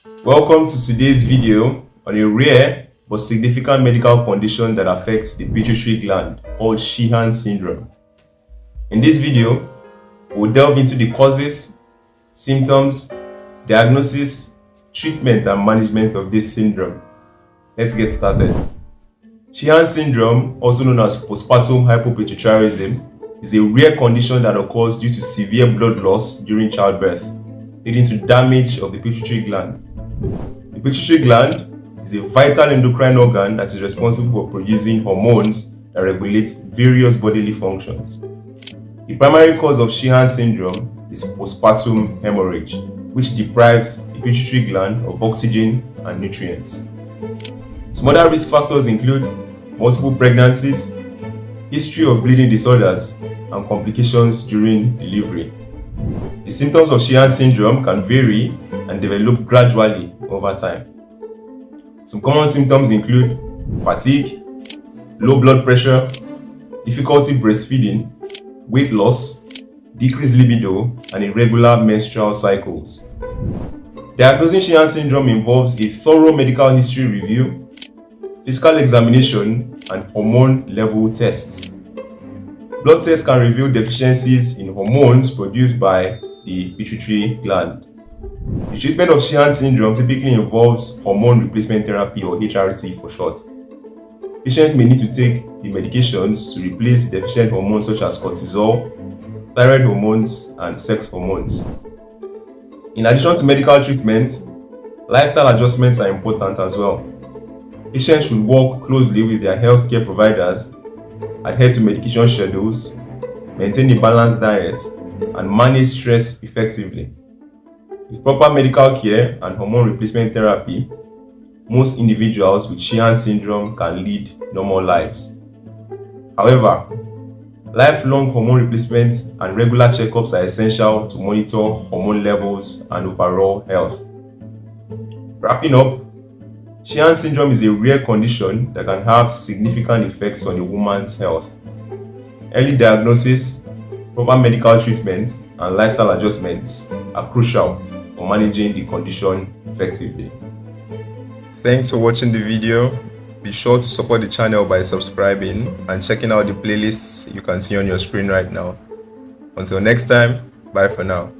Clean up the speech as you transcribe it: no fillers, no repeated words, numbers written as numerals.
Welcome to today's video on a rare but significant medical condition that affects the pituitary gland called Sheehan Syndrome. In this video, we'll delve into the causes, symptoms, diagnosis, treatment and management of this syndrome. Let's get started. Sheehan Syndrome, also known as postpartum hypopituitarism, is a rare condition that occurs due to severe blood loss during childbirth, leading to damage of the pituitary gland. The pituitary gland is a vital endocrine organ that is responsible for producing hormones that regulate various bodily functions. The primary cause of Sheehan syndrome is postpartum hemorrhage, which deprives the pituitary gland of oxygen and nutrients. Some other risk factors include multiple pregnancies, history of bleeding disorders, and complications during delivery. The symptoms of Sheehan syndrome can vary and develop gradually over time. Some common symptoms include fatigue, low blood pressure, difficulty breastfeeding, weight loss, decreased libido, and irregular menstrual cycles. Diagnosing Sheehan syndrome involves a thorough medical history review, physical examination, and hormone level tests. Blood tests can reveal deficiencies in hormones produced by the pituitary gland. The treatment of Sheehan syndrome typically involves hormone replacement therapy, or HRT for short. Patients may need to take the medications to replace deficient hormones such as cortisol, thyroid hormones, and sex hormones. In addition to medical treatment, lifestyle adjustments are important as well. Patients should work closely with their healthcare providers, adhere to medication schedules, maintain a balanced diet, and manage stress effectively. With proper medical care and hormone replacement therapy, most individuals with Sheehan syndrome can lead normal lives. However, lifelong hormone replacement and regular checkups are essential to monitor hormone levels and overall health. Wrapping up, Sheehan syndrome is a rare condition that can have significant effects on a woman's health. Early diagnosis, proper medical treatment, and lifestyle adjustments are crucial for managing the condition effectively. Thanks for watching the video. Be sure to support the channel by subscribing and checking out the playlists you can see on your screen right now. Until next time, bye for now.